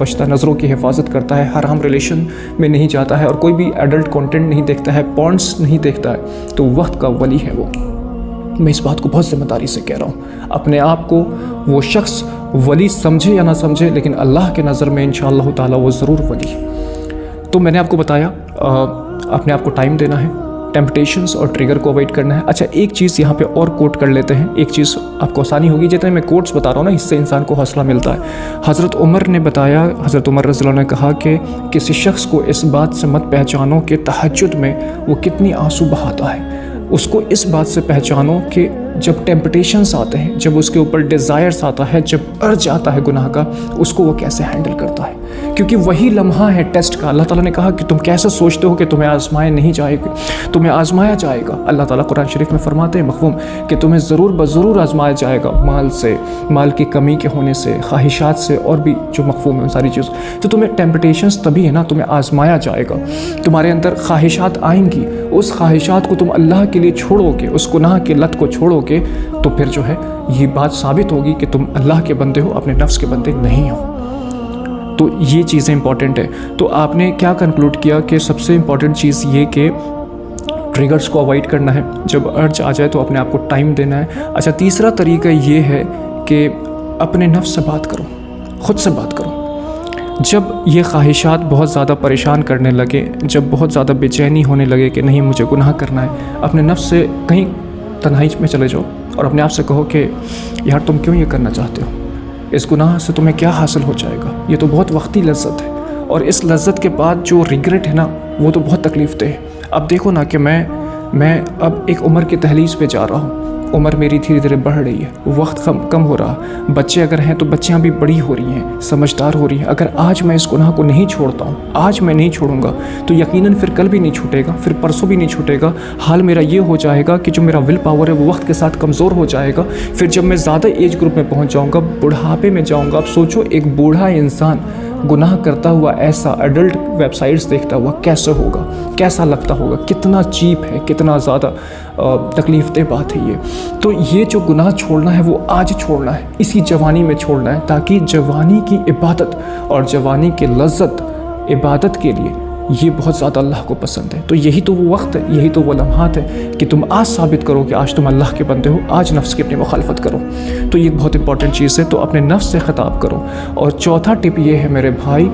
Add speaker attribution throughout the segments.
Speaker 1: بچتا ہے, نظروں کی حفاظت کرتا ہے, حرام ریلیشن میں نہیں جاتا ہے, اور کوئی بھی ایڈلٹ کانٹینٹ نہیں دیکھتا ہے, پورنس نہیں دیکھتا ہے, تو وقت کا ولی ہے وہ. میں اس بات کو بہت ذمہ داری سے کہہ رہا ہوں. اپنے آپ کو وہ شخص ولی سمجھے یا نہ سمجھے, لیکن اللہ کے نظر میں انشاءاللہ تعالیٰ وہ ضرور ولی ہے. تو میں نے آپ کو بتایا اپنے آپ کو ٹائم دینا ہے, ٹیمپٹیشنز اور ٹریگر کو اوائڈ کرنا ہے. اچھا ایک چیز یہاں پہ اور کوٹ کر لیتے ہیں, ایک چیز آپ کو آسانی ہوگی. جتنے میں کوٹس بتا رہا ہوں نا, اس سے انسان کو حوصلہ ملتا ہے. حضرت عمر نے بتایا, حضرت عمر رضی اللہ عنہ نے کہا کہ کسی شخص کو اس بات سے مت پہچانو کہ تہجد میں وہ کتنی آنسو بہاتا ہے, اس کو اس بات سے پہچانو کہ جب ٹیمپٹیشنز آتے ہیں, جب اس کے اوپر ڈیزائرز آتا ہے, جب ارج آتا ہے گناہ کا, اس کو وہ کیسے ہینڈل کرتا ہے. کیونکہ وہی لمحہ ہے ٹیسٹ کا. اللہ تعالیٰ نے کہا کہ تم کیسے سوچتے ہو کہ تمہیں آزمایا نہیں جائے گا, تمہیں آزمایا جائے گا. اللہ تعالیٰ قرآن شریف میں فرماتے ہیں مفہوم کہ تمہیں ضرور بضرور آزمایا جائے گا, مال سے, مال کی کمی کے ہونے سے, خواہشات سے, اور بھی جو مفہوم ہے ان ساری چیزوں. تو تمہیں ٹیمپٹیشنز تبھی ہے نا, تمہیں آزمایا جائے گا. تمہارے اندر خواہشات آئیں گی, اس خواہشات کو تم اللہ کے لیے چھوڑو گے, اس گناہ کی لت کو چھوڑو گے, تو پھر جو ہے یہ بات ثابت ہوگی کہ تم اللہ کے بندے ہو, اپنے نفس کے بندے نہیں ہو. تو یہ چیزیں امپورٹنٹ ہے. تو آپ نے کیا کنکلوڈ کیا کہ سب سے امپورٹنٹ چیز یہ کہ ٹریگرز کو اوائڈ کرنا ہے, جب ارج آ جائے تو اپنے آپ کو ٹائم دینا ہے. اچھا تیسرا طریقہ یہ ہے کہ اپنے نفس سے بات کرو, خود سے بات کرو. جب یہ خواہشات بہت زیادہ پریشان کرنے لگے, جب بہت زیادہ بے چینی ہونے لگے کہ نہیں مجھے گناہ کرنا ہے, اپنے نفس سے کہیں تنہائی میں چلے جاؤ اور اپنے آپ سے کہو کہ یار تم کیوں یہ کرنا چاہتے ہو, اس گناہ سے تمہیں کیا حاصل ہو جائے گا, یہ تو بہت وقتی لذت ہے, اور اس لذت کے بعد جو ریگریٹ ہے نا وہ تو بہت تکلیف دہ ہے. اب دیکھو نا کہ میں اب ایک عمر کی دہلیز پہ جا رہا ہوں, عمر میری دھیرے دھیرے بڑھ رہی ہے, وقت کم ہو رہا, بچے اگر ہیں تو بچیاں بھی بڑی ہو رہی ہیں, سمجھدار ہو رہی ہیں. اگر آج میں اس گناہ کو نہیں چھوڑتا ہوں, آج میں نہیں چھوڑوں گا, تو یقیناً پھر کل بھی نہیں چھوٹے گا, پھر پرسوں بھی نہیں چھوٹے گا. حال میرا یہ ہو جائے گا کہ جو میرا ول پاور ہے وہ وقت کے ساتھ کمزور ہو جائے گا. پھر جب میں زیادہ ایج گروپ میں پہنچ جاؤں گا, بڑھاپے میں جاؤں گا, اب سوچو ایک بوڑھا انسان گناہ کرتا ہوا ایسا ایڈلٹ ویب سائٹس دیکھتا ہوا کیسا ہوگا, کیسا لگتا ہوگا, کتنا چیپ ہے, کتنا زیادہ تکلیف دہ بات ہے یہ. تو یہ جو گناہ چھوڑنا ہے وہ آج چھوڑنا ہے, اسی جوانی میں چھوڑنا ہے, تاکہ جوانی کی عبادت اور جوانی کی لذت عبادت کے لیے یہ بہت زیادہ اللہ کو پسند ہے. تو یہی تو وہ وقت ہے, یہی تو وہ لمحات ہے کہ تم آج ثابت کرو کہ آج تم اللہ کے بندے ہو, آج نفس کی اپنی مخالفت کرو. تو یہ بہت امپورٹنٹ چیز ہے. تو اپنے نفس سے خطاب کرو. اور چوتھا ٹپ یہ ہے میرے بھائی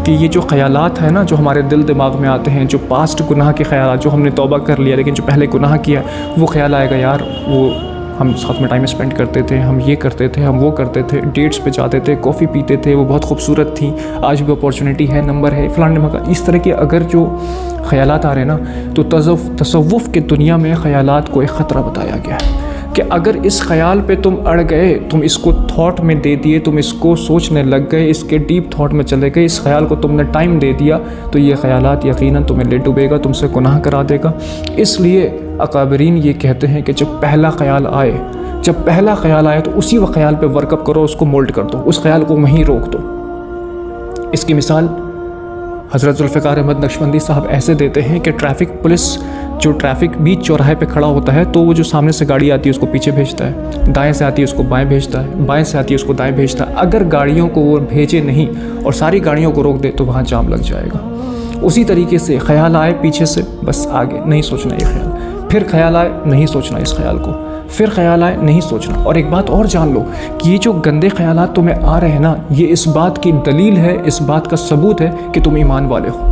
Speaker 1: کہ یہ جو خیالات ہیں نا جو ہمارے دل دماغ میں آتے ہیں, جو پاسٹ گناہ کے خیالات, جو ہم نے توبہ کر لیا لیکن جو پہلے گناہ کیا, وہ خیال آئے گا یار وہ ہم ساتھ میں ٹائم اسپینڈ کرتے تھے, ہم یہ کرتے تھے, ہم وہ کرتے تھے, ڈیٹس پہ جاتے تھے, کافی پیتے تھے, وہ بہت خوبصورت تھی, آج بھی اپارچونیٹی ہے, نمبر ہے, فلاں مکان. اس طرح کے اگر جو خیالات آ رہے ہیں نا, تو تصوف کی دنیا میں خیالات کو ایک خطرہ بتایا گیا ہے کہ اگر اس خیال پہ تم اڑ گئے, تم اس کو تھاٹ میں دے دیے, تم اس کو سوچنے لگ گئے, اس کے ڈیپ تھاٹ میں چلے گئے, اس خیال کو تم نے ٹائم دے دیا, تو یہ خیالات یقیناً تمہیں لے ڈوبے گا, تم سے گناہ کرا دے گا. اس لیے اکابرین یہ کہتے ہیں کہ جب پہلا خیال آئے تو اسی وہ خیال پہ ورک اپ کرو, اس کو مولڈ کر دو, اس خیال کو وہیں روک دو. اس کی مثال حضرت ذوالفقار احمد نقشبندی صاحب ایسے دیتے ہیں کہ ٹریفک پولیس جو ٹریفک بیچ چوراہے پہ کھڑا ہوتا ہے, تو وہ جو سامنے سے گاڑی آتی ہے اس کو پیچھے بھیجتا ہے, دائیں سے آتی ہے اس کو بائیں بھیجتا ہے, بائیں سے آتی ہے اس کو دائیں بھیجتا ہے. اگر گاڑیوں کو وہ بھیجے نہیں اور ساری گاڑیوں کو روک دے تو وہاں جام لگ جائے گا. اسی طریقے سے خیال آئے پیچھے سے, بس آگے نہیں سوچنا یہ خیال, پھر خیال آئے نہیں سوچنا اس خیال کو, پھر خیال آئے نہیں سوچنا. اور ایک بات اور جان لو کہ یہ جو گندے خیالات تمہیں آ رہے ہیں نا, یہ اس بات کی دلیل ہے, اس بات کا ثبوت ہے کہ تم ایمان والے ہو.